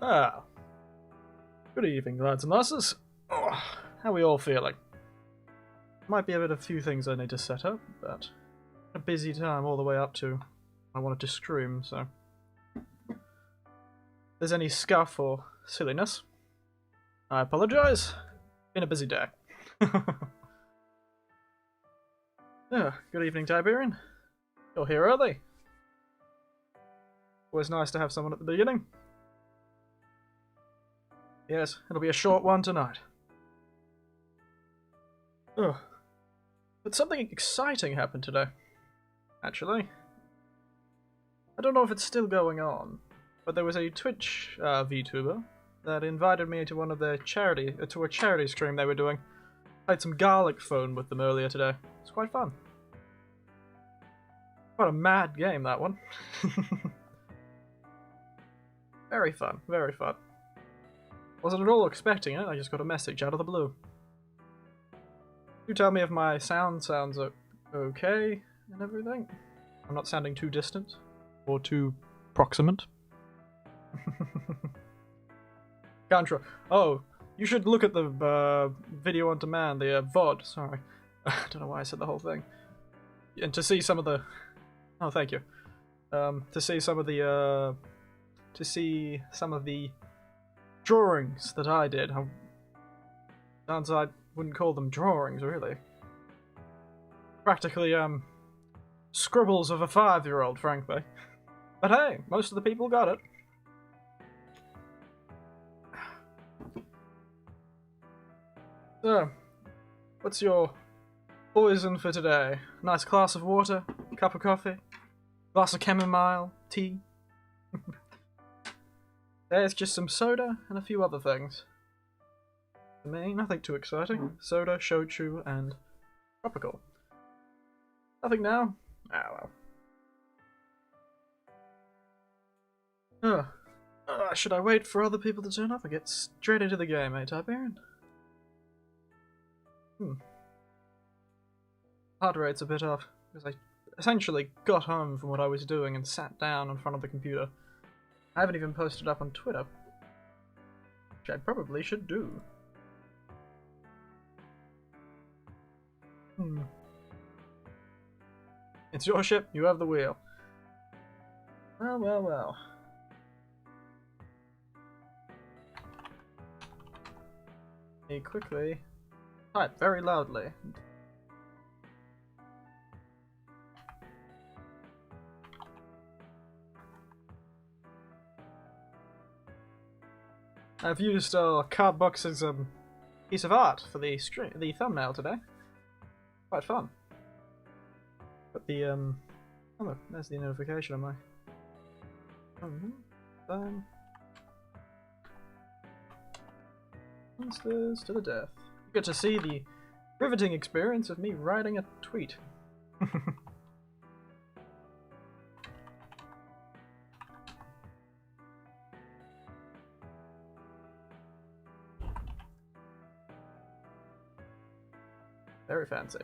Ah, good evening, lads and lasses. Oh, how are we all feeling? Might be a few things I need to set up, but a busy time all the way up to I wanted to scream, so if there's any scuff or silliness, I apologise. Been a busy day. Yeah, good evening, Tiberian. You're here early. Always nice to have someone at the beginning. Yes, it'll be a short one tonight. Ugh. But something exciting happened today, actually. I don't know if it's still going on, but there was a Twitch Vtuber that invited me to one of their to a charity stream they were doing. I had some garlic phone with them earlier today. It's quite fun. Quite a mad game, that one. Very fun, very fun. Wasn't at all expecting it, I just got a message out of the blue. You tell me if my sounds okay and everything. I'm not sounding too distant or too proximate. Contra. Oh, you should look at the video on demand, the VOD. Sorry, I don't know why I said the whole thing. And to see some of the. Oh, thank you. To see some of the drawings that I did. Sounds I wouldn't call them drawings, really. Practically, scribbles of a 5-year-old, frankly. But hey, most of the people got it. So, what's your poison for today? Nice glass of water, cup of coffee, glass of chamomile, tea. There's just some soda and a few other things. For me, nothing too exciting. Soda, shochu, and tropical. Nothing now? Ah, well. Should I wait for other people to turn up or get straight into the game, eh, Tiberian? Heart rate's a bit off, because I essentially got home from what I was doing and sat down in front of the computer. I haven't even posted up on Twitter, which I probably should do. It's your ship, you have the wheel. Well, well, well. Let me quickly type very loudly. I've used Cardbox as a piece of art for the thumbnail today. Quite fun. But the oh look, there's the notification on my Monsters to the death. You get to see the riveting experience of me writing a tweet. Very fancy.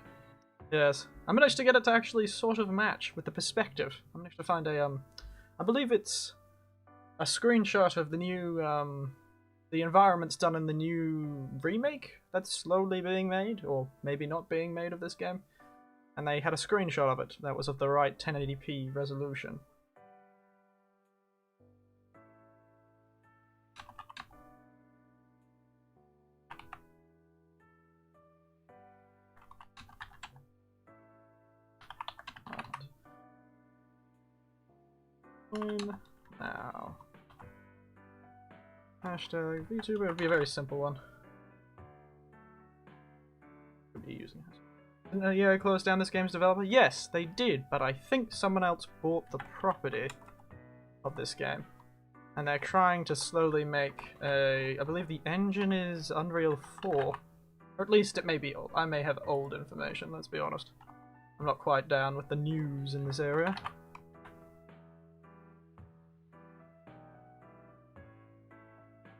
Yes. I managed to get it to actually sort of match with the perspective. I managed to find a, I believe it's a screenshot of the new, the environments done in the new remake that's slowly being made, or maybe not being made of this game. And they had a screenshot of it that was of the right 1080p resolution. Now. Hashtag Vtuber would be a very simple one. What are you using? Didn't EA close down this game's developer? Yes, they did, but I think someone else bought the property of this game. And they're trying to slowly make a... I believe the engine is Unreal 4. Or at least it may be old. I may have old information, let's be honest. I'm not quite down with the news in this area.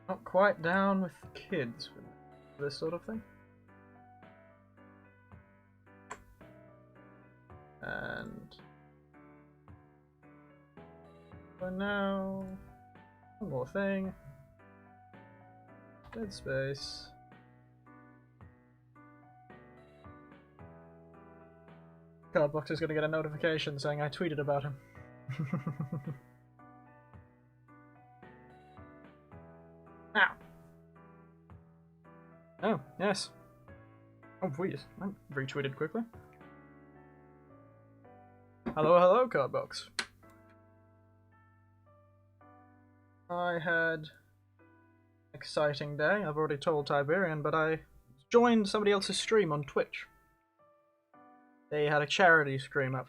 Not quite down with kids for this sort of thing. And for now, one more thing. Dead space. Cardbox is gonna get a notification saying I tweeted about him. Ow! Oh, yes. Oh, please. I retweeted quickly. Hello, hello, Cardbox. I had an exciting day. I've already told Tiberian, but I joined somebody else's stream on Twitch. They had a charity stream up.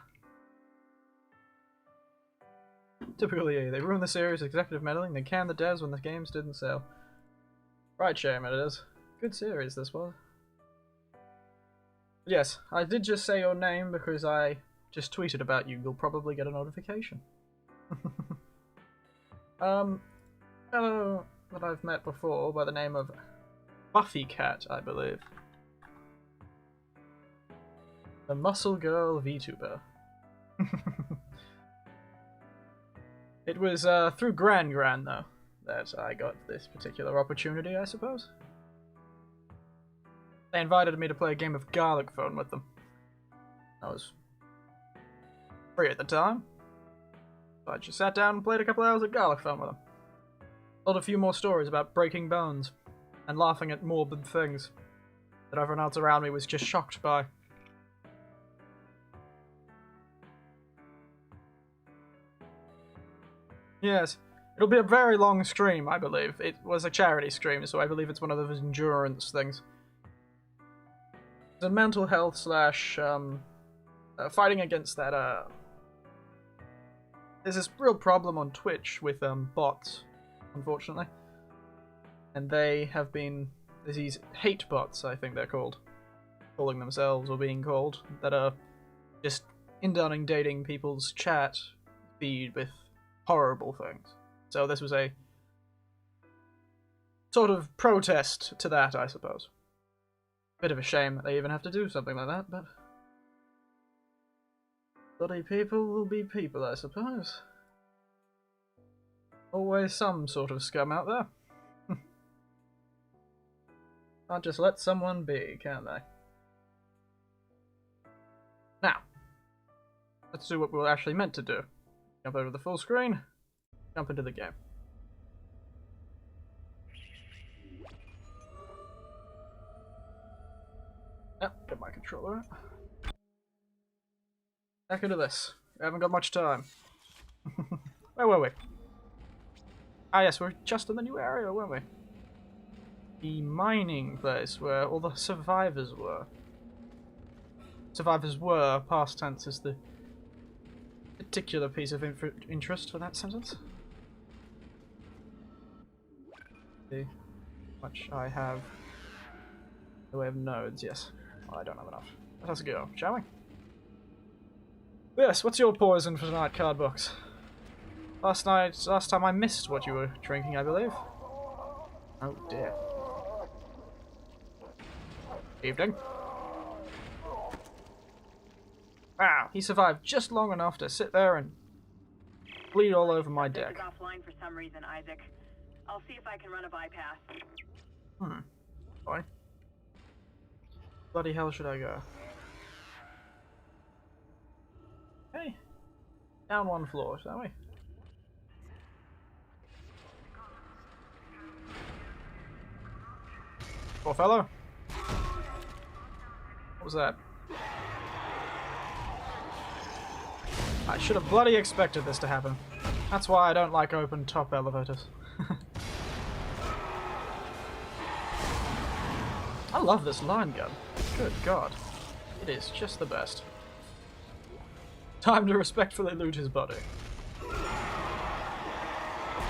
Typically, EA. They ruined the series, executive meddling, they canned the devs when the games didn't sell. Right, shame it is. Good series this was. Yes, I did just say your name because I just tweeted about you. You'll probably get a notification. Fellow that I've met before by the name of Buffy Cat, I believe. The Muscle Girl Vtuber. It was through Gran though that I got this particular opportunity, I suppose. They invited me to play a game of Garlic Phone with them. I was free at the time, so I just sat down and played a couple hours of Garlic Phone with them. Told a few more stories about breaking bones and laughing at morbid things that everyone else around me was just shocked by. Yes, it'll be a very long stream, I believe. It was a charity stream, so I believe it's one of those endurance things. It's a mental health slash fighting against that. There's this real problem on Twitch with bots, unfortunately, and they have been these hate bots, I think they're called, calling themselves or being called, that are just inundating people's chat feed with horrible things. So this was a sort of protest to that, I suppose. Bit of a shame that they even have to do something like that, but bloody people will be people, I suppose. Always some sort of scum out there. Can't just let someone be, can they? Now, let's do what we're actually meant to do. Jump over the full screen, jump into the game. Yep, get my controller out. Back into this. We haven't got much time. Where were we? Ah yes, we're just in the new area, weren't we? The mining place where all the survivors were. Survivors were, past tense is the particular piece of interest for that sentence. See how much I have in the way of nodes, yes. Well, I don't have enough. Let us go, shall we? Yes, what's your poison for tonight, Cardbox? Last time I missed what you were drinking, I believe. Oh dear. Evening. Wow, he survived just long enough to sit there and bleed all over my deck. Offline for some reason, Isaac. I'll see if I can run a bypass. Boy. Bloody hell should I go? Hey. Down one floor, shall we? Poor fellow. What was that? I should have bloody expected this to happen. That's why I don't like open top elevators. I love this line gun. Good God. It is just the best. Time to respectfully loot his body.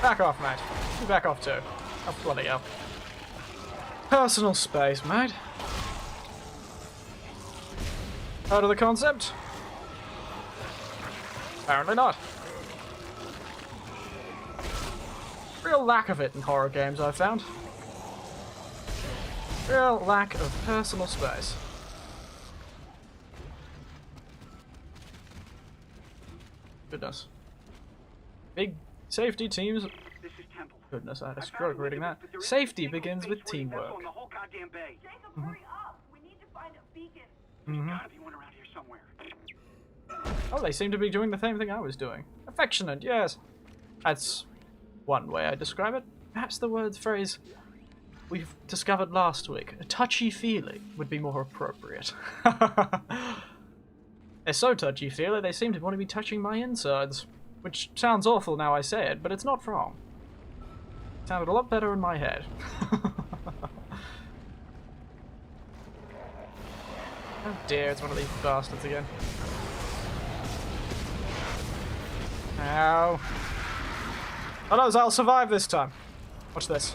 Back off, mate. You back off too. Oh, bloody hell. Personal space, mate. Heard of the concept? Apparently not. Real lack of it in horror games, I've found. Real lack of personal space. Goodness. Big safety teams. This is Temple. Goodness, I had a stroke reading that. Safety begins with teamwork. Jacob, hurry up! We need to find a beacon. Gotta be one around here somewhere. Oh, they seem to be doing the same thing I was doing. Affectionate, yes. That's one way I describe it. Perhaps the phrase we've discovered last week, a touchy-feely, would be more appropriate. They're so touchy-feely, they seem to want to be touching my insides. Which sounds awful now I say it, but it's not wrong. It sounded a lot better in my head. Oh dear, it's one of these bastards again. Ow. Oh no, I'll survive this time. Watch this.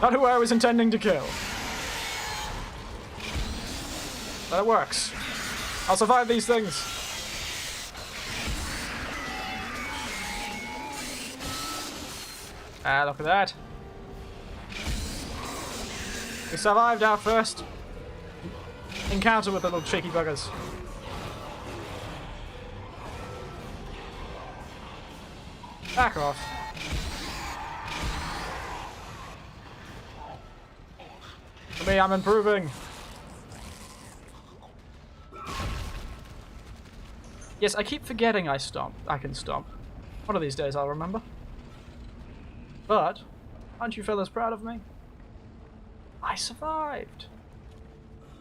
Not who I was intending to kill. But it works. I'll survive these things. Ah, look at that. We survived our first encounter with the little cheeky buggers. Back off. For me, I'm improving. Yes, I keep forgetting I can stomp. One of these days I'll remember. But, aren't you fellas proud of me? I survived.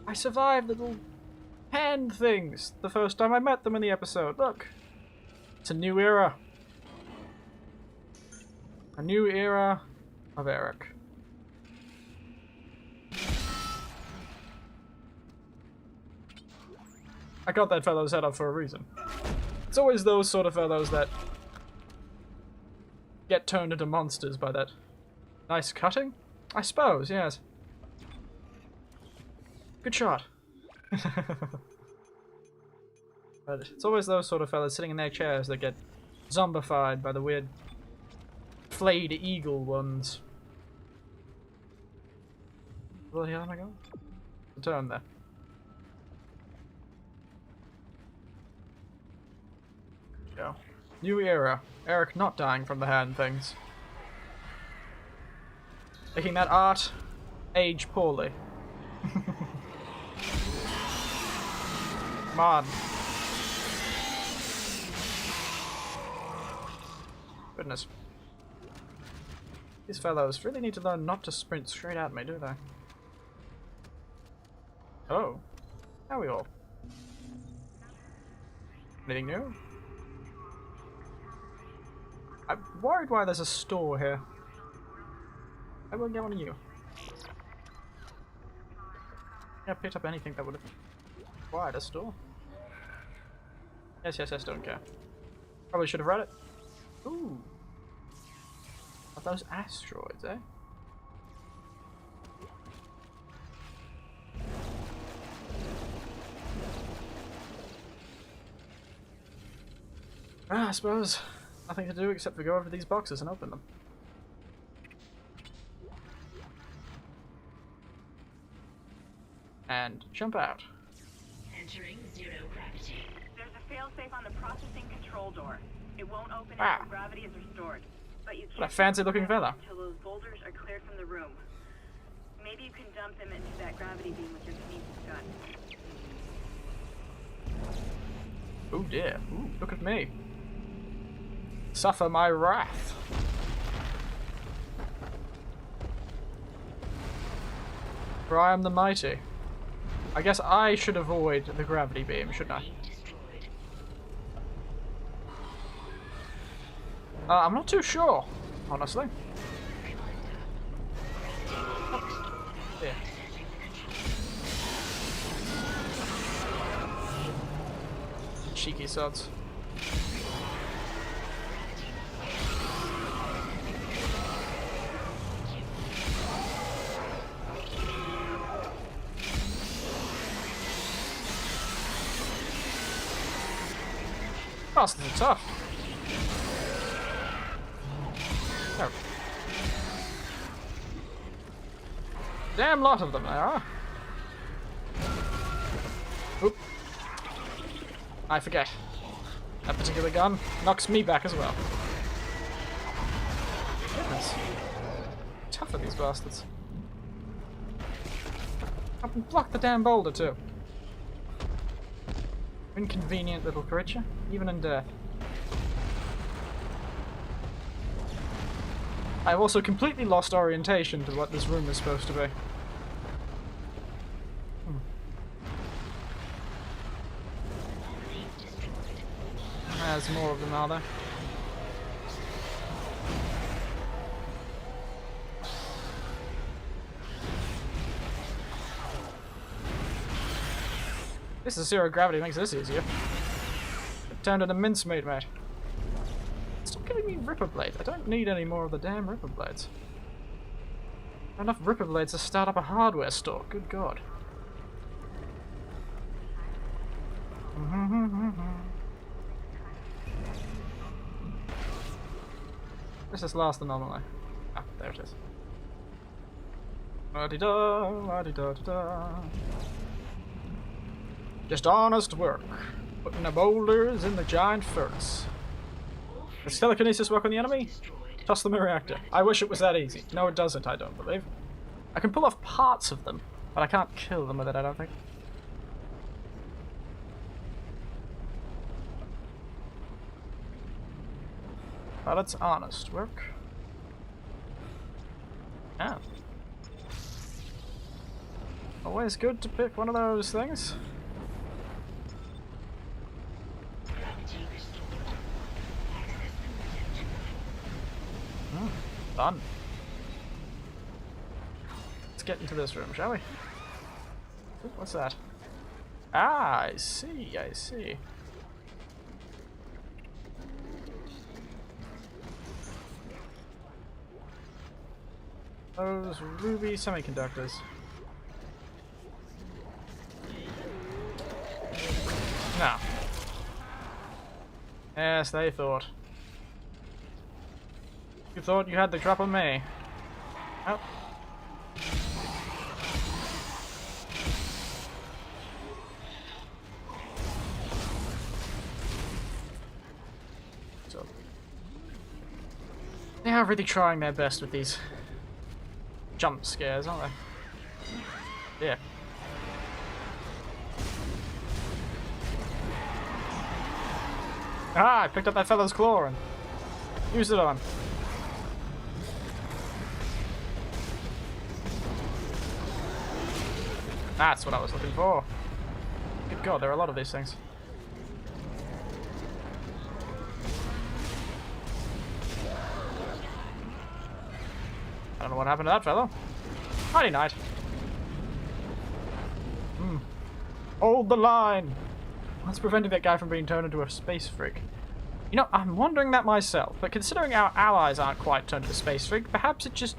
I survived the little hand things the first time I met them in the episode. Look. It's a new era. A new era of Eric. I got that fellow's head up for a reason. It's always those sort of fellows that get turned into monsters by that nice cutting? I suppose, yes. Good shot. But it's always those sort of fellas sitting in their chairs that get zombified by the weird flayed eagle ones. Where the hell am I going? The turn there. Go. New era. Eric not dying from the hand things. Making that art age poorly. Come on. Goodness. These fellows really need to learn not to sprint straight at me, do they? Oh. How are we all? Anything new? I'm worried why there's a store here. I won't get one of you. I picked up anything that would have required a store. Yes, don't care. Probably should have read it. Ooh. Are those asteroids, eh? I suppose nothing to do except for go over these boxes and open them. And jump out. Entering zero gravity. There's a failsafe on the processing control door. It won't open Ah. until gravity is restored. But you What a can't fancy looking fella. until those boulders are cleared from the room. Maybe you can dump them into that gravity beam with your kinesis gun. Oh dear. Ooh, look at me. Suffer my wrath. For I am the mighty. I guess I should avoid the gravity beam, shouldn't I? Destroyed. I'm not too sure, honestly. Yeah. Cheeky sods. Bastards are tough. Oh. Damn lot of them there are. Oop. I forget. That particular gun knocks me back as well. Jesus. Tough are these bastards. Up and block the damn boulder too. Inconvenient little creature, even in death. I've also completely lost orientation to what this room is supposed to be. There's more of them, are there? This is zero gravity, makes this easier. It turned into mincemeat, mate. Stop giving me ripper blades. I don't need any more of the damn ripper blades. Enough ripper blades to start up a hardware store. Good God. Where's this last anomaly? Ah, there it is. La-di-da, la-di-da-da-da. Just honest work. Putting the boulders in the giant furnace. Does telekinesis work on the enemy? Toss them a reactor. I wish it was that easy. No, it doesn't, I don't believe. I can pull off parts of them, but I can't kill them with it, I don't think. But it's honest work. Yeah. Always good to pick one of those things. Fun. Let's get into this room, shall we? Ooh, what's that? Ah, I see, I see. Those ruby semiconductors. No. Yes, they thought. You thought you had the drop on me. Oh. So. They are really trying their best with these jump scares, aren't they? Yeah. Ah, I picked up that fellow's claw and used it on. That's what I was looking for. Good God, there are a lot of these things. I don't know what happened to that fellow. Mighty night. Hold the line! What's preventing that guy from being turned into a space freak? You know, I'm wondering that myself, but considering our allies aren't quite turned into a space freak, perhaps it just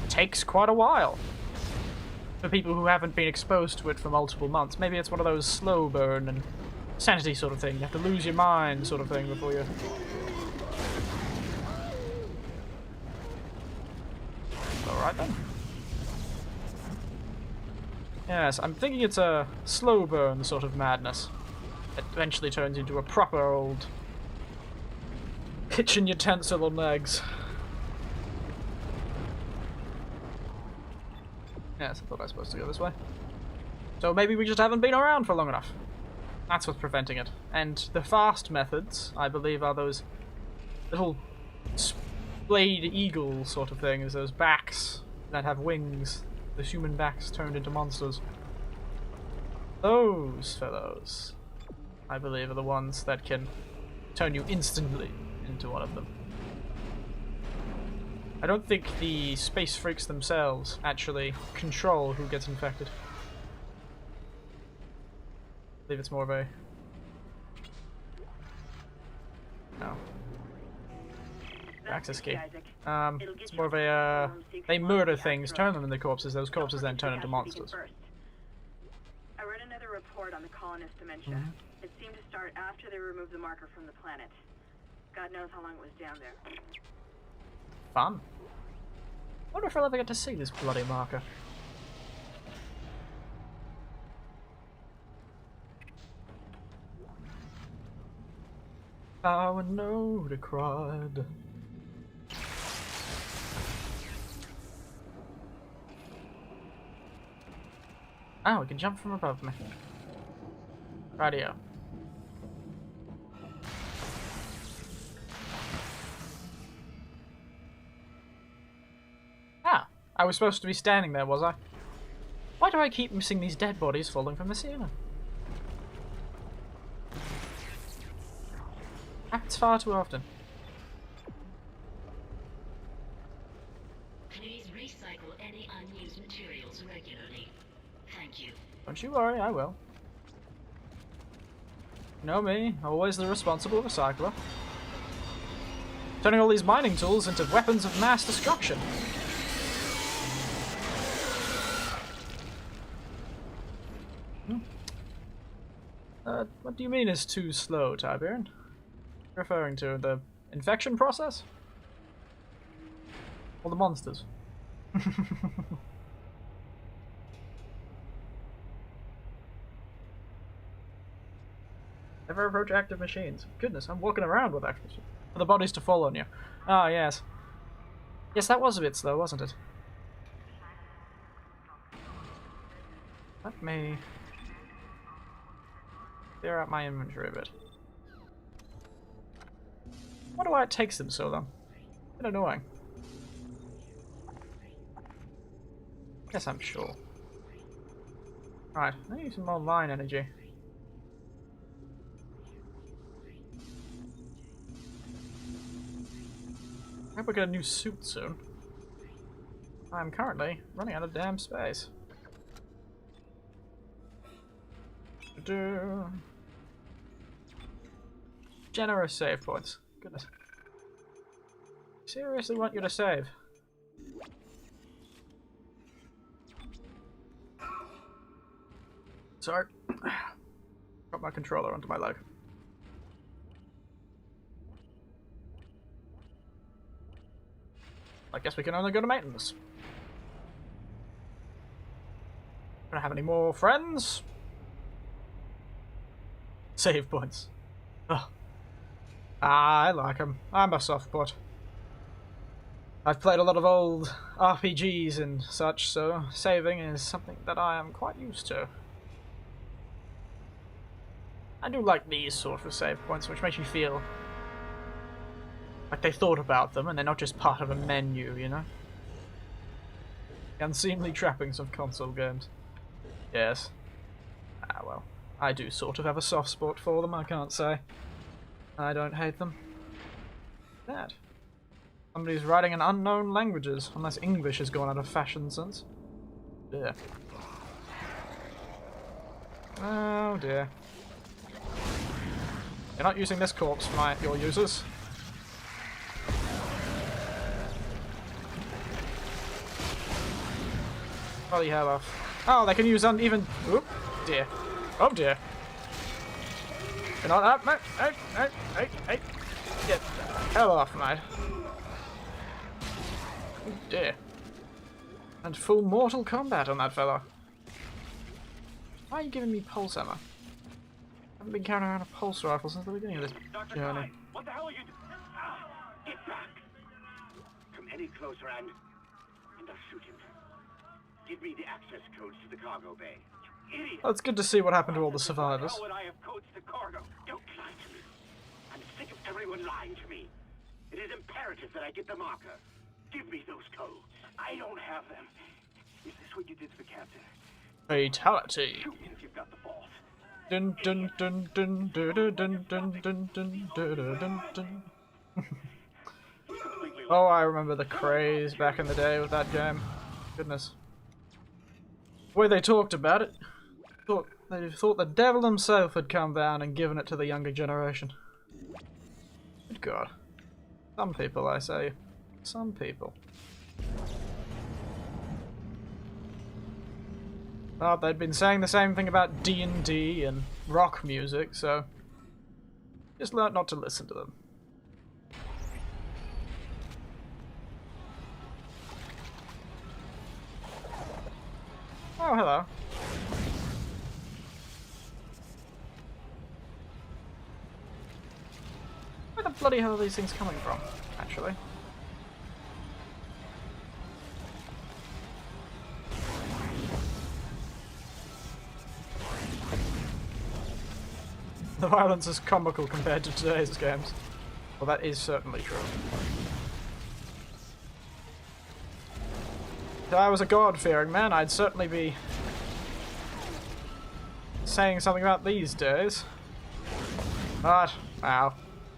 takes quite a while. For people who haven't been exposed to it for multiple months. Maybe it's one of those slow burn and sanity sort of thing. You have to lose your mind sort of thing before you... Alright then. Yes, I'm thinking it's a slow burn sort of madness. It eventually turns into a proper old kitchen utensil on legs. Yes, I thought I was supposed to go this way. So maybe we just haven't been around for long enough. That's what's preventing it. And the fast methods, I believe, are those little splayed eagle sort of things, those backs that have wings, the human backs turned into monsters. Those fellows, I believe, are the ones that can turn you instantly into one of them. I don't think the space freaks themselves actually control who gets infected. I believe it's more of a... No. Access key. It's more of a, they murder things, turn them into corpses, those corpses then turn into monsters. I read another report on the colonist dementia. It seemed to start after they removed the marker from the planet. God knows how long it was down there. Fun. I wonder if I'll ever get to see this bloody marker. I would know the crowd. Oh, we can jump from above me. Radio. Ah, I was supposed to be standing there, was I? Why do I keep missing these dead bodies falling from the ceiling? Happens far too often. Please recycle any unused materials regularly. Thank you. Don't you worry, I will. You know me, always the responsible recycler. Turning all these mining tools into weapons of mass destruction. What do you mean is too slow, Tiberian? Referring to the infection process? Or the monsters? Never approach active machines. Goodness, I'm walking around with active machines. For the bodies to fall on you. Ah, yes. Yes, that was a bit slow, wasn't it? Let me clear out my inventory a bit. I wonder why it takes them so long. It's a bit annoying. Guess I'm sure. Right, I need some more line energy. I hope we get a new suit soon. I'm currently running out of damn space. Generous save points. Goodness. Seriously want you to save. Sorry. Got my controller onto my leg. I guess we can only go to maintenance. Don't have any more friends? Save points. Ugh. I like them. I'm a softbot. I've played a lot of old RPGs and such, so saving is something that I am quite used to. I do like these sort of save points, which makes you feel like they thought about them and they're not just part of a menu, you know? The unseemly trappings of console games. Yes. Ah, well. I do sort of have a soft spot for them, I can't say. I don't hate them. That. Somebody's writing in unknown languages, unless English has gone out of fashion since. Dear. Oh dear. You're not using this corpse for your users. Oh, you have off. Oh, they can use uneven. Oop, dear. Oh dear. You're not up, mate. Hey. Get the hell off, mate. Oh dear. And full mortal combat on that fella. Why are you giving me pulse ammo? I haven't been carrying around a pulse rifle since the beginning of this journey. Klein, what the hell are you doing? Get back! Come any closer and I'll shoot him. Give me the access codes to the cargo bay. You idiot! Well, it's good to see what happened to all the survivors. How would I have codes to cargo? Don't lie to me. I'm sick of everyone lying to me. It is imperative that I get the marker. Give me those codes. I don't have them. Is this what you did to the captain? Fatality. Shoot me if you've got the balls. Dun dun dun dun dun dun dun dun dun dun dun dun dun. Oh, I remember the craze back in the day with that game. Goodness. The way they talked about it, they thought the devil himself had come down and given it to the younger generation. Good God. Some people, I say. Some people. Oh, they'd been saying the same thing about D&D and rock music, so just learnt not to listen to them. Oh, hello. Where the bloody hell are these things coming from, actually? The violence is comical compared to today's games. Well, that is certainly true. If I was a God-fearing man, I'd certainly be saying something about these days. But, wow.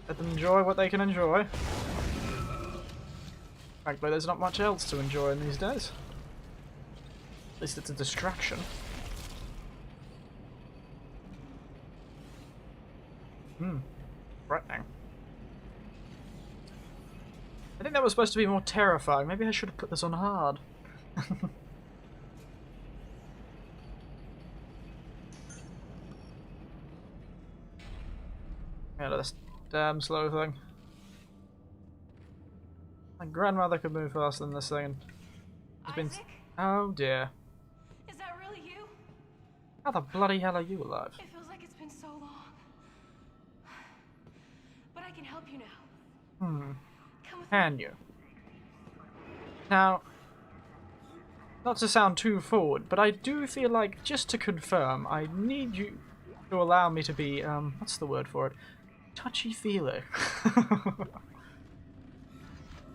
Let them enjoy what they can enjoy. Frankly, there's not much else to enjoy in these days. At least it's a distraction. Threatening. I think that was supposed to be more terrifying. Maybe I should have put this on hard. Yeah, this damn slow thing. My grandmother could move faster than this thing. And it's been... Oh dear. Is that really you? How the bloody hell are you alive? It feels like it's been so long. But I can help you now. Come with Can you? Now, not to sound too forward, but I do feel like, just to confirm, I need you to allow me to be, what's the word for it? Touchy-feely.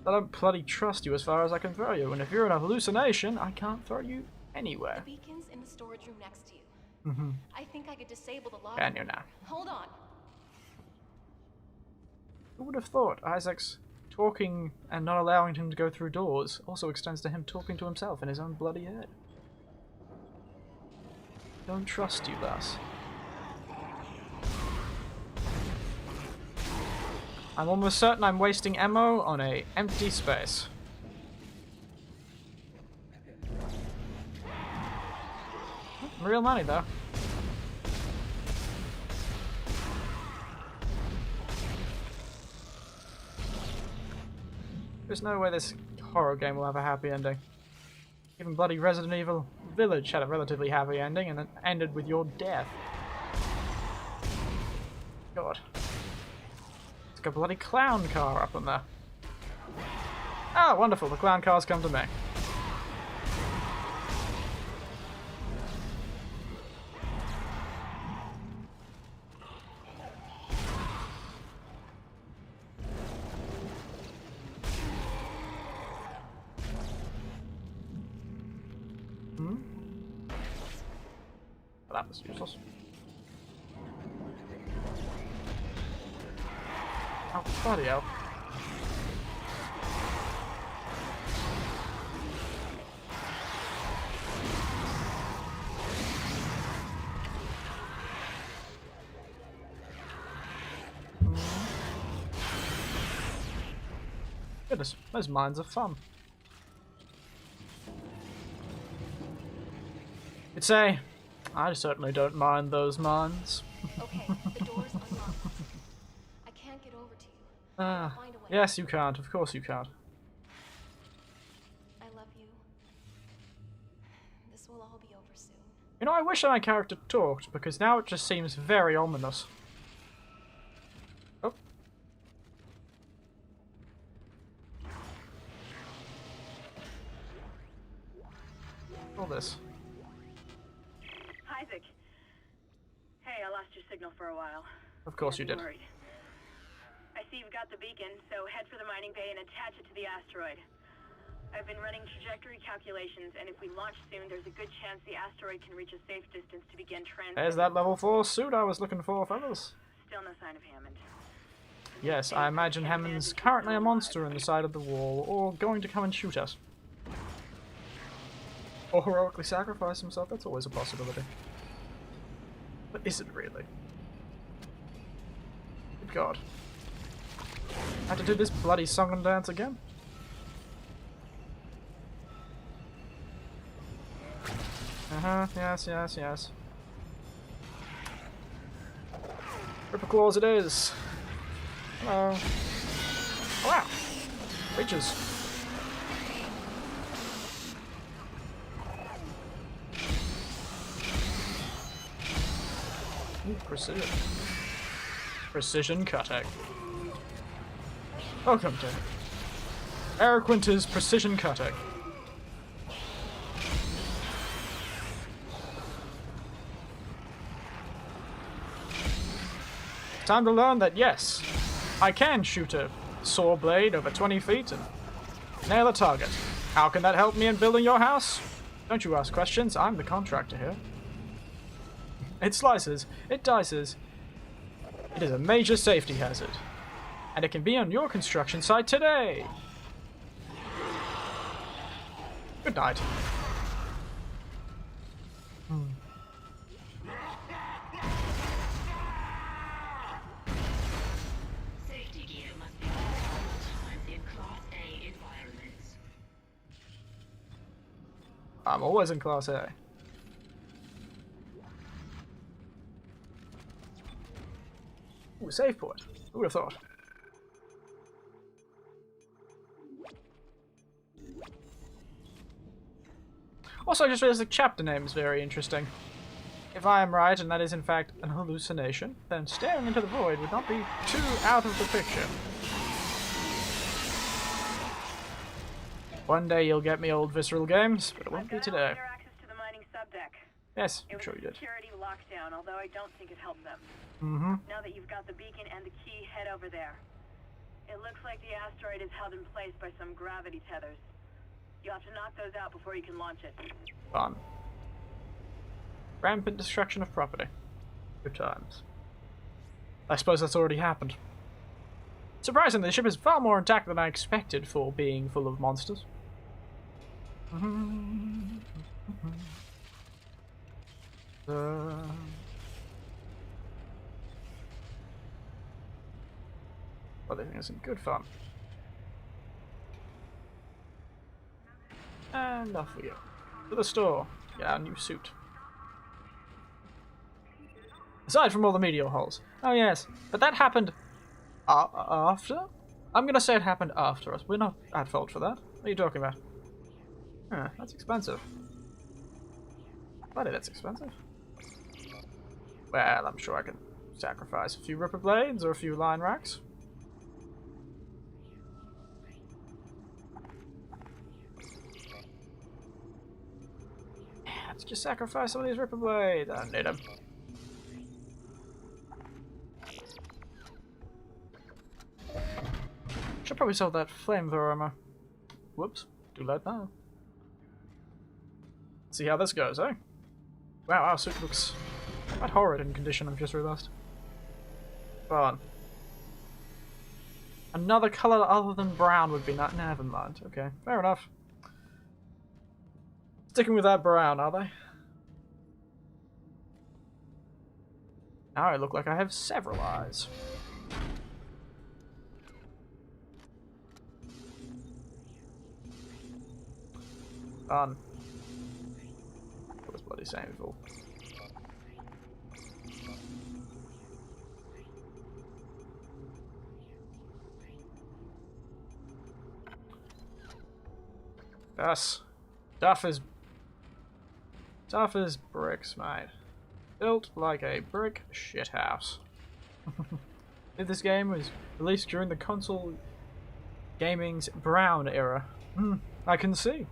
I don't bloody trust you as far as I can throw you, and if you're in a hallucination, I can't throw you anywhere. the beacons in the storage room next to you. I think I could disable the log. Can you now? Hold on. Who would have thought Isaac's talking and not allowing him to go through doors also extends to him talking to himself in his own bloody head? Don't trust you thus. I'm almost certain I'm wasting ammo on a empty space. Real money though. There's no way this horror game will have a happy ending. Even bloody Resident Evil Village had a relatively happy ending and it ended with your death. God. It's got a bloody clown car up in there. Ah, wonderful, the clown cars come to me. That was useless. Oh, bloody hell. Goodness, those mines are fun. You'd say, I certainly don't mind those mines. Okay, the door's unlocked. I can't get over to you. Ah, Find a way. yes you can't, of course you can't. I love you. This will all be over soon. You know, I wish my character talked, because now it just seems very ominous. Oh. All this. Isaac. Hey, I lost your signal for a while. Of course you Be did. worried. I see you've got the beacon, so head for the mining bay and attach it to the asteroid. I've been running trajectory calculations, and if we launch soon, there's a good chance the asteroid can reach a safe distance to begin transit. There's that level 4 suit I was looking for, fellas. Still no sign of Hammond. Yes, I imagine Hammond's currently a monster in the side of the wall, or going to come and shoot us. Or heroically sacrifice himself, that's always a possibility. But is it really? Good God. I have to do this bloody song and dance again? Yes, yes, yes. Ripper Claws it is! Hello. Oh, wow! Creatures. Ooh, precision. Precision cutting. Welcome to Eric Winter's Precision Cutting. time to learn that, yes, I can shoot a saw blade over 20 feet and nail a target. How can that help me in building your house? Don't you ask questions, I'm the contractor here. It slices, it dices. It is a major safety hazard. And it can be on your construction site today. Good night. Safety gear must be worn at all times in Class A environments. I'm always in Class A. Ooh, save point. Who would have thought? Also, I just realized the chapter name is very interesting. If I am right, and that is in fact an hallucination, then staring into the void would not be too out of the picture. One day you'll get me old visceral games, but it won't be today. Access to the mining subdeck. Yes, It I'm was sure you a did. security lockdown, although I don't think it helped them. Now that you've got the beacon and the key, head over there. It looks like the asteroid is held in place by some gravity tethers. You'll have to knock those out before you can launch it. Fun. Rampant destruction of property. Good times. I suppose that's already happened. Surprisingly, the ship is far more intact than I expected for being full of monsters. Well, they think it's some good fun. And off we go. To the store. Get our new suit. Aside from all the meteor holes. Oh yes, but that happened after? I'm gonna say it happened after us. We're not at fault for that. What are you talking about? Huh, that's expensive. Bloody, that's expensive. Well, I'm sure I can sacrifice a few ripper blades or a few line racks. Let's just sacrifice some of these ripper blades. I don't need them. Should probably sell that flamethrower ammo. Whoops, too late now. See how this goes, eh? Wow, our suit looks quite horrid in condition, I've just realised. Fun. Another colour other than brown would be not. Never mind. Okay, fair enough. Sticking with that brown, are they? Now I look like I have several eyes. Fun. What was bloody saying before? Yes. Tough as bricks, mate. Built like a brick shithouse. If this game was released during the console gaming's brown era, I can see.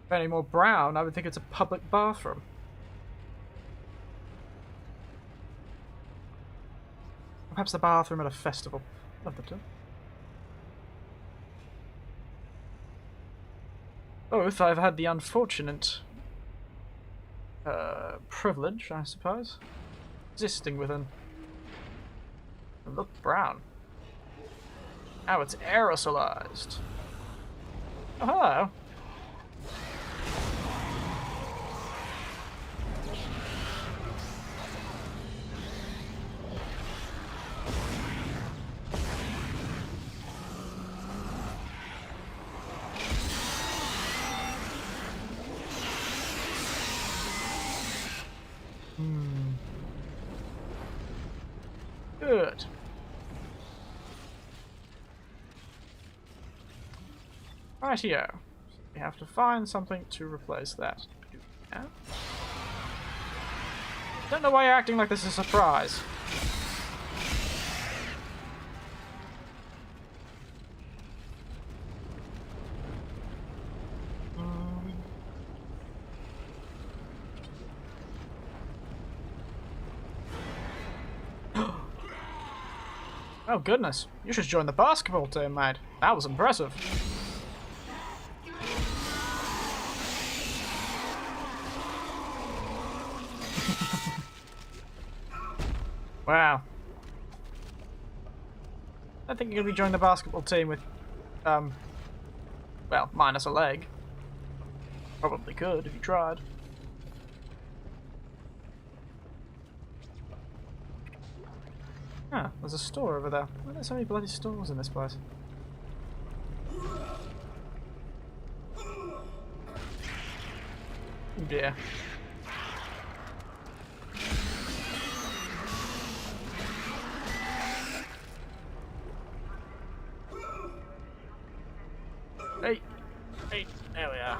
If any more brown, I would think it's a public bathroom. Perhaps the bathroom at a festival. Love that too. Both I've had the unfortunate privilege, I suppose, existing within. Look brown. Now it's aerosolized. Oh, hello. Good. Right here. We have to find something to replace that. Yeah. Don't know why you're acting like this is a surprise. Oh goodness, you should join the basketball team, mate. That was impressive. Wow. I think you're gonna be joining the basketball team with, well, minus a leg. Probably could if you tried. Ah, there's a store over there. Why are there so many bloody stores in this place? Oh dear. Hey! Hey! There we are.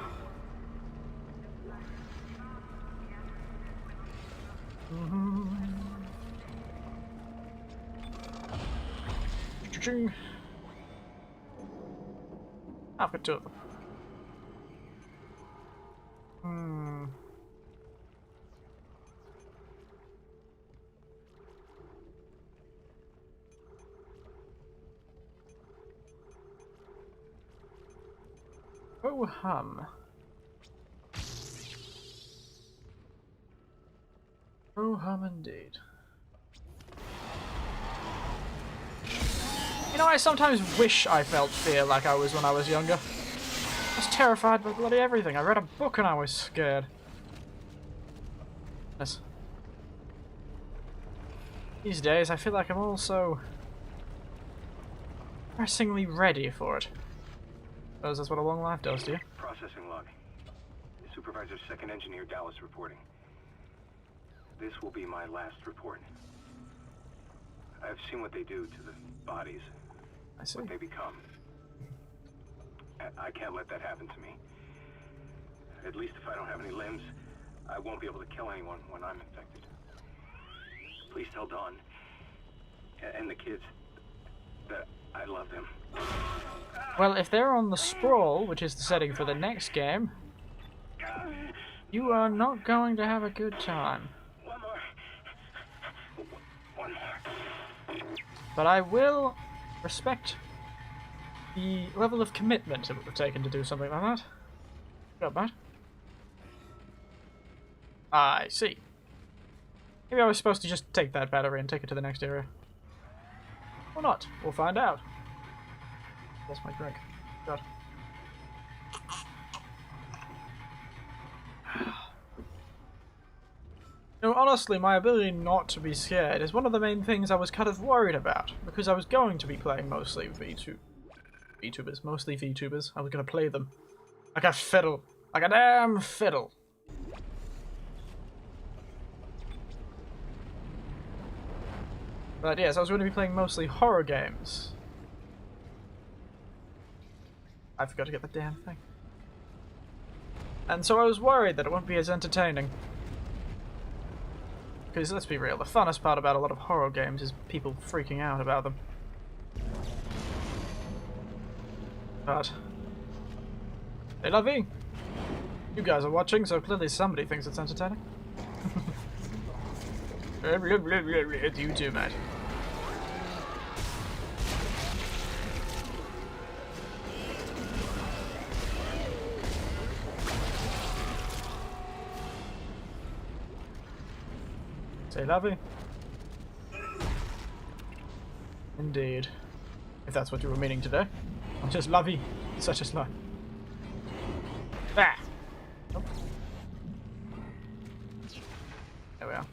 Cha-ching. I've got two of them. Oh hum. Oh hum indeed. You know, I sometimes wish I felt fear like I was when I was younger. I was terrified by bloody everything. I read a book and I was scared. Yes. These days I feel like I'm also pressingly ready for it. Suppose that's what a long life does to you. Processing log. Supervisor Second Engineer Dallas reporting. This will be my last report. I've seen what they do to the bodies. I see. What they become. I can't let that happen to me. At least if I don't have any limbs, I won't be able to kill anyone when I'm infected. Please tell Dawn and the kids that I love them. Well, if they're on the sprawl, which is the setting for the next game, you are not going to have a good time. One more. But I will respect the level of commitment it would have taken to do something like that. Not bad. I see. Maybe I was supposed to just take that battery and take it to the next area. Or not. We'll find out. Lost my drink. God. You know, honestly, my ability not to be scared is one of the main things I was kind of worried about, because I was going to be playing mostly VTubers. Mostly VTubers. I was going to play them. Like a fiddle. Like a damn fiddle. But yes, I was going to be playing mostly horror games. I forgot to get the damn thing. And so I was worried that it wouldn't be as entertaining. Because let's be real, the funnest part about a lot of horror games is people freaking out about them. But hey, lovey, you guys are watching, so clearly somebody thinks it's entertaining. It's you too, mate. Say lovey. Indeed. If that's what you were meaning today. I'm just lovey. Such a slut. Ah! Oh. There we are.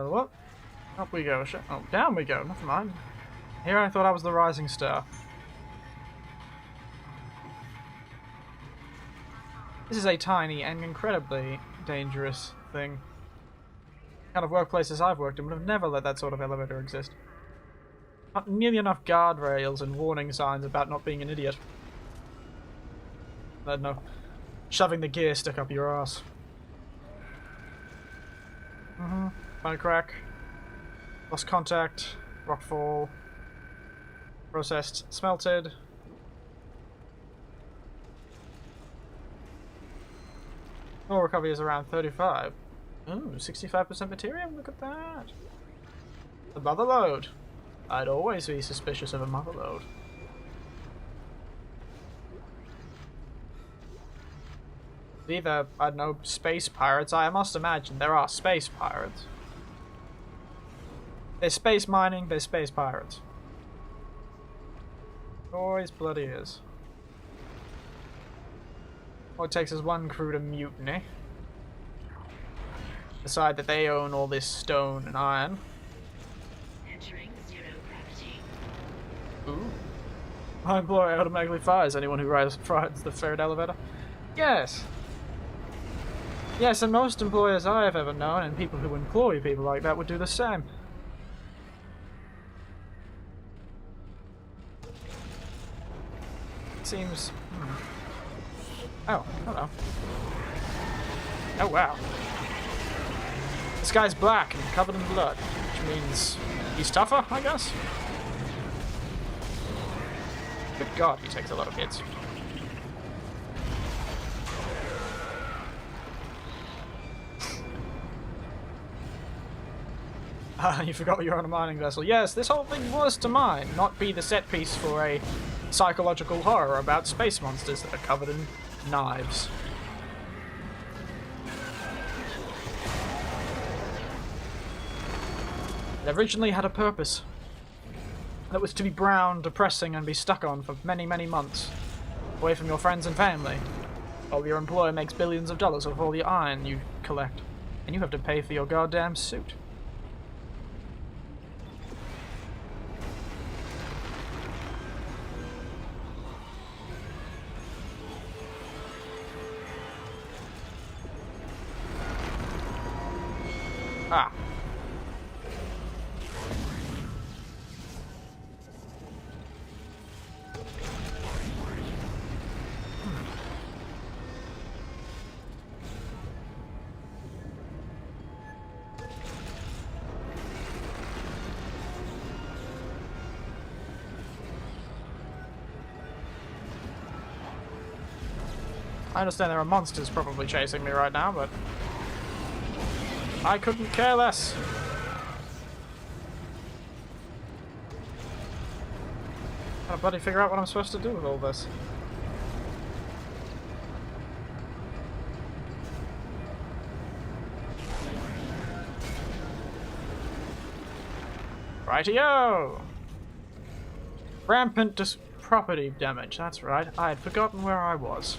What? Up we go. Oh, down we go. Never mind. Here I thought I was the rising star. This is a tiny and incredibly dangerous thing. The kind of workplaces I've worked in would have never let that sort of elevator exist. Not nearly enough guardrails and warning signs about not being an idiot. I don't know. Shoving the gear stick up your ass. Fine crack. Lost contact. Rockfall. Processed. Smelted. Ore recovery is around 35. Ooh, 65% material? Look at that. The mother lode. I'd always be suspicious of a mother lode. Either, I don't know, space pirates. I must imagine there are space pirates. There's space mining, there's space pirates. Always bloody is. All it takes is one crew to mutiny. Decide that they own all this stone and iron. Entering zero gravity. Ooh. My employer automatically fires anyone who rides the ferret elevator. Yes. Yes, and most employers I have ever known, and people who employ people like that, would do the same. It seems... Oh, hello. Oh, wow. This guy's black and covered in blood, which means he's tougher, I guess? Good God, he takes a lot of hits. You forgot you're on a mining vessel. Yes, this whole thing was to mine, not be the set piece for a psychological horror about space monsters that are covered in knives. It originally had a purpose. That was to be brown, depressing, and be stuck on for many, many months. Away from your friends and family. While your employer makes billions of dollars off all the iron you collect. And you have to pay for your goddamn suit. Ah. I understand there are monsters probably chasing me right now, but I couldn't care less. Gotta bloody figure out what I'm supposed to do with all this. Rightio! Rampant property damage, that's right. I had forgotten where I was.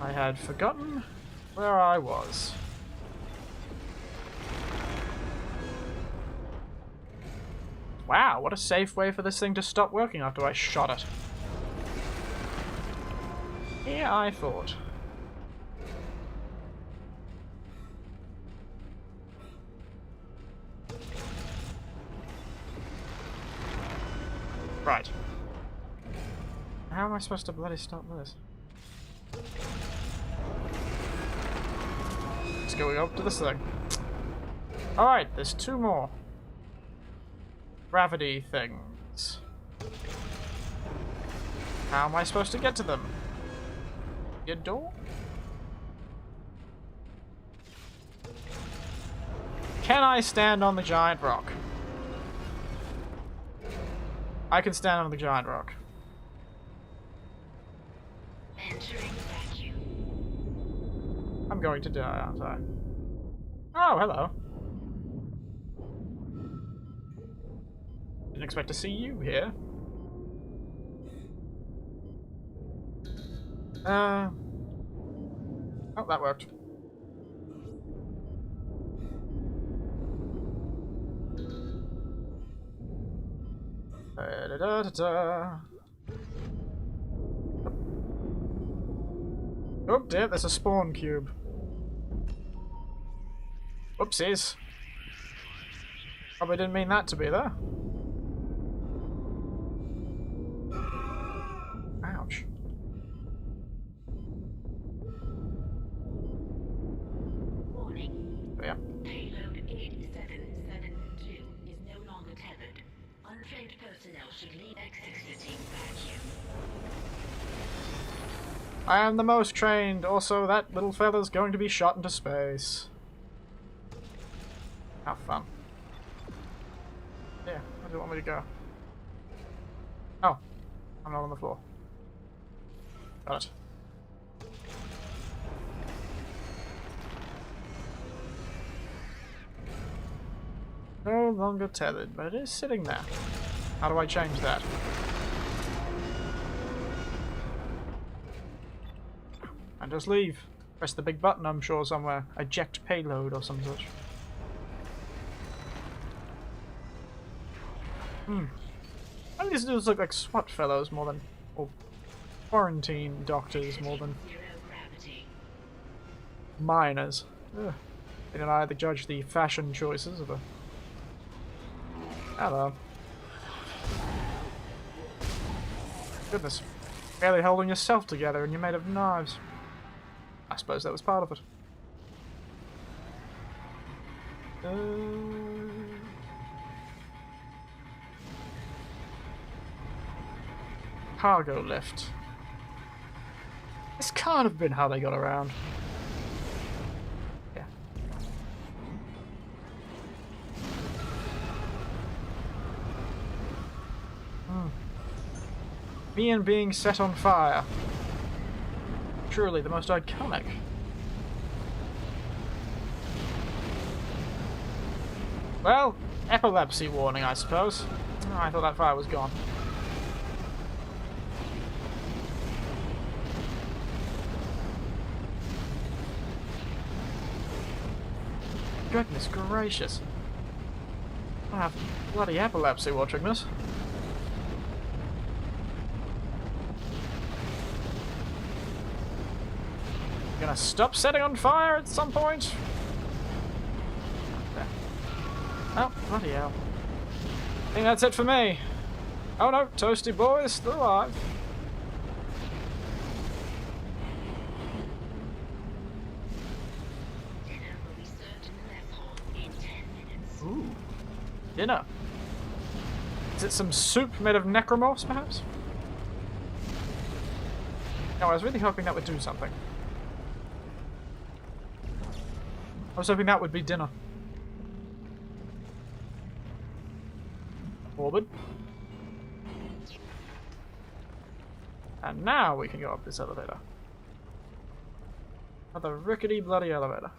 I had forgotten where I was. Wow, what a safe way for this thing to stop working after I shot it. Yeah, I thought. Right. How am I supposed to bloody stop this? Let's go up to this thing. Alright, there's two more. Gravity things. How am I supposed to get to them? Your door? Can I stand on the giant rock? I can stand on the giant rock. Entering vacuum. I'm going to die, aren't I? Oh, hello. Didn't expect to see you here. Oh, that worked. Da-da-da-da-da. Oh dear, there's a spawn cube. Whoopsies. Probably didn't mean that to be there. Ouch. Warning. Oh, yeah. Payload 8772 is no longer tethered. Untrained personnel should leave exit vacuum. I am the most trained. Also, that little feather's going to be shot into space. How fun. Yeah, where do you want me to go? Oh, I'm not on the floor. Got it. No longer tethered, but it is sitting there. How do I change that? And just leave. Press the big button, I'm sure, somewhere. Eject payload or some such. I think these dudes look like SWAT fellows more than... or quarantine doctors more than... miners. Ugh. They don't either judge the fashion choices of a... Hello. Goodness. Barely holding yourself together and you're made of knives. I suppose that was part of it. Cargo lift. This can't have been how they got around. Yeah. Ian being set on fire. Truly the most iconic. Well, epilepsy warning, I suppose. Oh, I thought that fire was gone. Goodness gracious. I have bloody epilepsy watching this. Gonna stop setting on fire at some point? There. Oh, bloody hell. I think that's it for me. Oh no, Toasty Boy is still alive. Dinner will be served in the mess hall in 10 minutes. Ooh. Dinner. Is it some soup made of necromorphs, perhaps? No, I was really hoping that would do something. I was hoping that would be dinner. Forward. And now we can go up this elevator. Another rickety bloody elevator.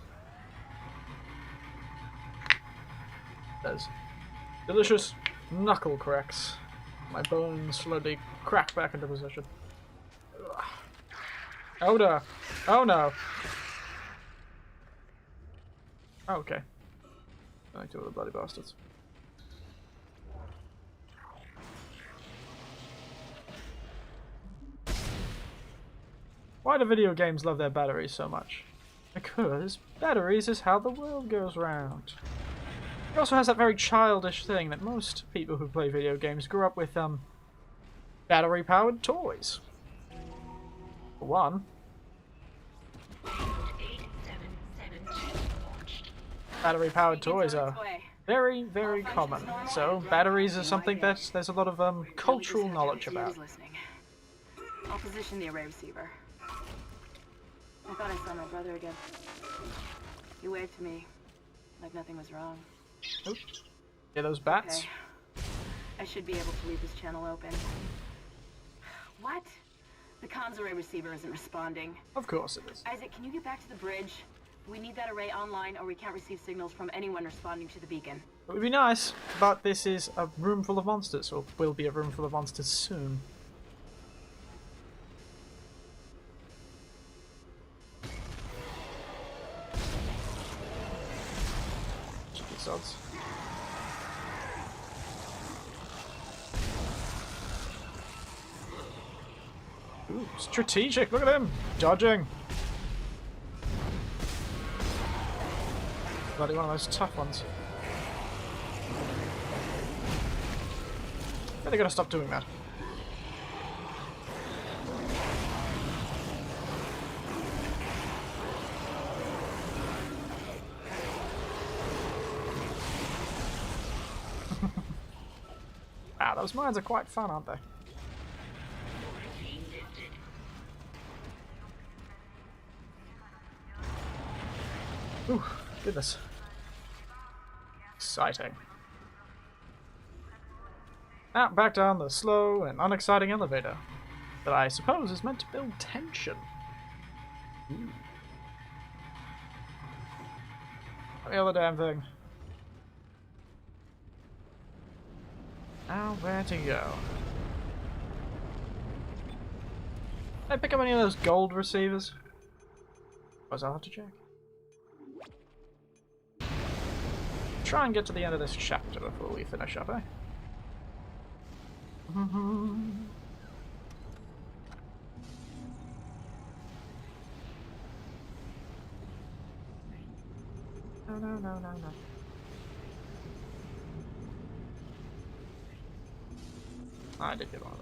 There's delicious knuckle cracks. My bones slowly crack back into position. Ugh. Oh no! Oh no! Okay. Back to all the bloody bastards. Why do video games love their batteries so much? Because batteries is how the world goes round. It also has that very childish thing that most people who play video games grew up with, battery-powered toys. For one. Battery-powered toys are very, very common. So batteries are something that there's a lot of cultural knowledge about. I'll position the array receiver. I thought I saw my brother again. He waved to me like nothing was wrong. Oop. Yeah, those bats? Okay. I should be able to leave this channel open. What? The comms array receiver isn't responding. Of course it is. Isaac, can you get back to the bridge? We need that array online or we can't receive signals from anyone responding to the beacon. It would be nice, but this is a room full of monsters, or will be a room full of monsters soon. Sods. Ooh, strategic, look at him! Dodging! Bloody one of those tough ones. Really gotta stop doing that. Wow, those mines are quite fun, aren't they? Ooh, goodness. Exciting. Now back down the slow and unexciting elevator that I suppose is meant to build tension. Ooh. The other damn thing. Now where to go? Did I pick up any of those gold receivers? Suppose I'll have to check. Try and get to the end of this chapter before we finish up, eh? No. I did get on it.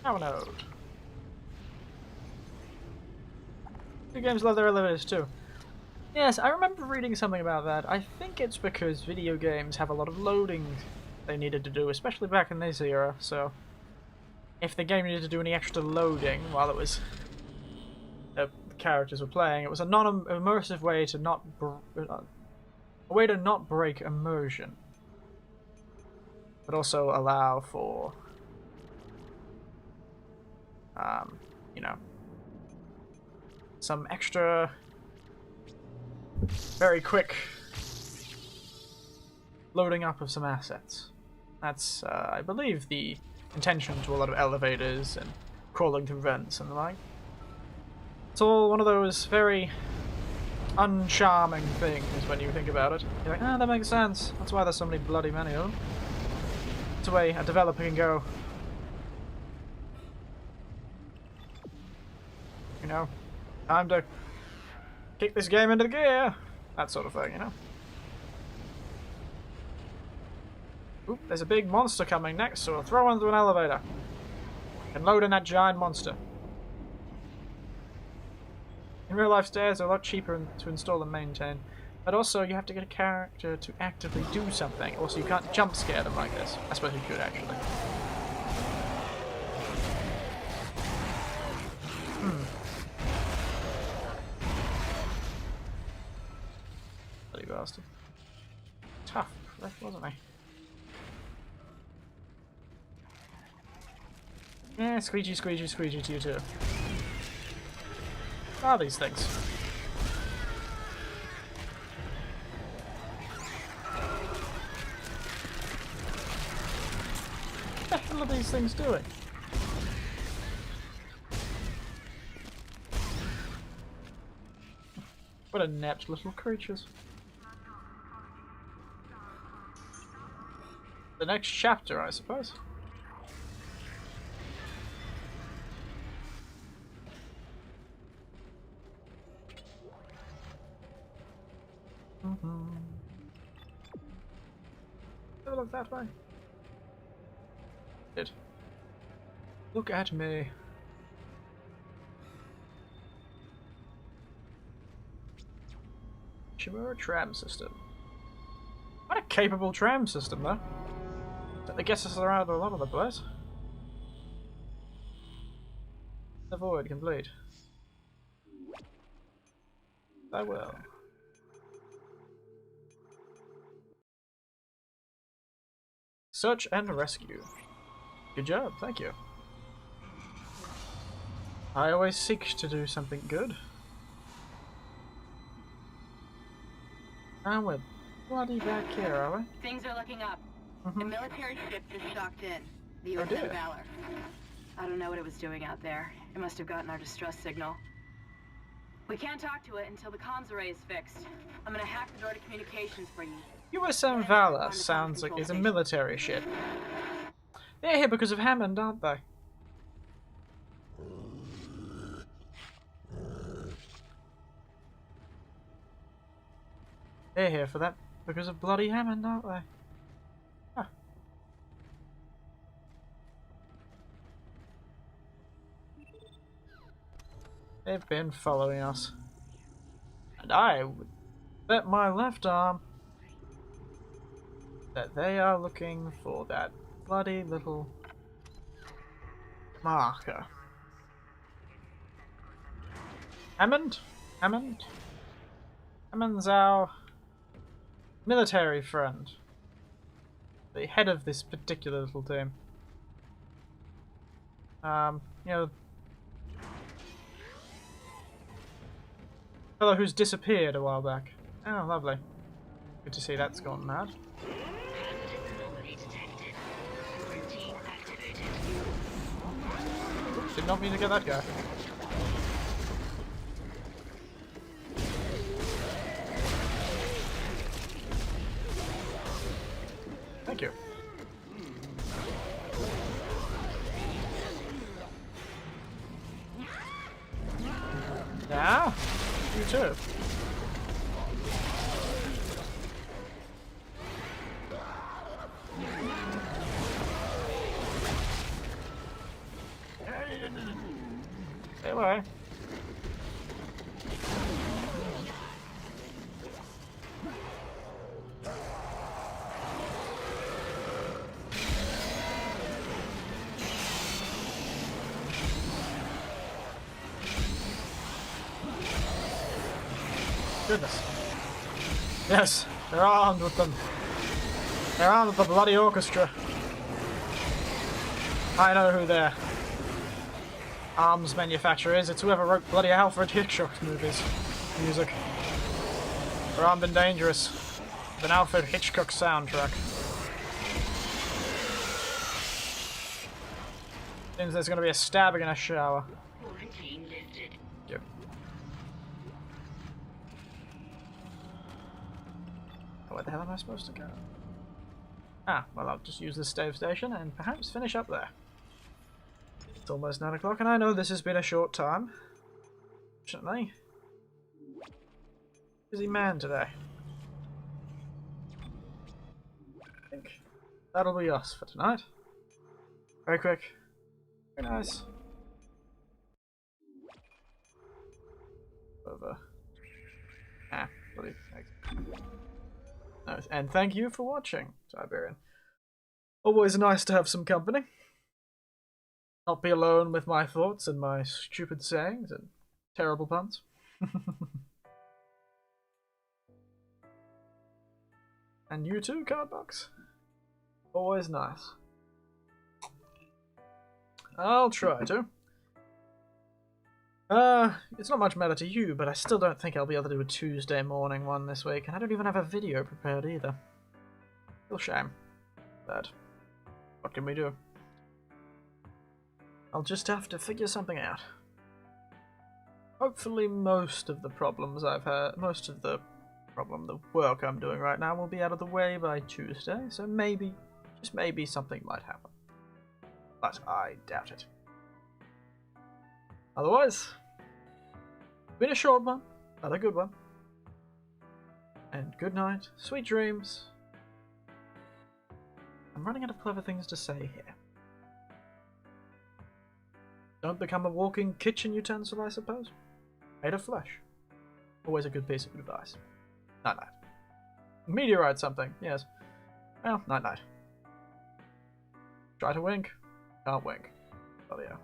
Now node. Video games love their elevators too. Yes, I remember reading something about that. I think it's because video games have a lot of loading they needed to do, especially back in this era, so if the game needed to do any extra loading while it was the characters were playing, it was a non-immersive way to not break immersion, but also allow for you know, some extra very quick loading up of some assets. That's, I believe, the intention to a lot of elevators and crawling through vents and the like. It's all one of those very uncharming things when you think about it. You're like, ah, that makes sense. That's why there's so many bloody many of them. It's a way a developer can go, you know, time to kick this game into gear. That sort of thing, you know. Oop, there's a big monster coming next, so we'll throw onto an elevator. And load in that giant monster. In real life, stairs are a lot cheaper to install and maintain. But also, you have to get a character to actively do something. Also, you can't jump scare them like this. I suppose you could, actually. Bloody bastard. Tough, wasn't he? Yeah, squeegee to you too. What are these things? What the hell are these things doing? What inept little creatures. The next chapter, I suppose. Never look that way. Did. Look at me. Chimera tram system. What a capable tram system, though. That gets us around a lot of the place. The void complete. I will. Search and rescue. Good job, thank you. I always seek to do something good. And we're bloody back here, are we? Things are looking up. The military ship just docked in. The Oh, dear. USS Valor. I don't know what it was doing out there. It must have gotten our distress signal. We can't talk to it until the comms array is fixed. I'm gonna hack the door to communications for you. USM Valor sounds like it's a military ship. They're here because of Hammond, aren't they? They're here for that because of bloody Hammond, aren't they? Huh. They've been following us. And I would bet my left arm that they are looking for that bloody little marker. Hammond? Hammond? Hammond's our military friend. The head of this particular little team. You know, fellow who's disappeared a while back. Oh, lovely. Good to see that's gone mad. Oops, did not mean to get that guy. Thank you. Yeah, you too. Stay away. Goodness. Yes, they're armed with them. They're armed with the bloody orchestra. I know who their arms manufacturer is. It's whoever wrote bloody Alfred Hitchcock movies. Music. They're armed and dangerous. With an Alfred Hitchcock soundtrack. Seems there's gonna be a stabbing in a shower. Quarantine lifted. Yep. Where the hell am I supposed to go? Ah, well, I'll just use the stave station and perhaps finish up there. It's almost 9 o'clock, and I know this has been a short time. Fortunately. Busy man today. I think that'll be us for tonight. Very quick. Very nice. Over. Ah, bloody thanks. Nice. And thank you for watching, Tiberian. Always nice to have some company. Not be alone with my thoughts and my stupid sayings and terrible puns. And you too, Cardbox. Always nice. I'll try to. It's not much matter to you, but I still don't think I'll be able to do a Tuesday morning one this week, and I don't even have a video prepared either. Real shame. But what can we do? I'll just have to figure something out. Hopefully most of the problems I've had, the work I'm doing right now will be out of the way by Tuesday, so maybe, just maybe something might happen. But I doubt it. Otherwise, been a short one, but a good one. And good night, sweet dreams. I'm running out of clever things to say here. Don't become a walking kitchen utensil, I suppose. Made of flesh. Always a good piece of advice. Night-night. Meteorite something, yes. Well, night-night. Try to wink. Can't wink. Oh yeah.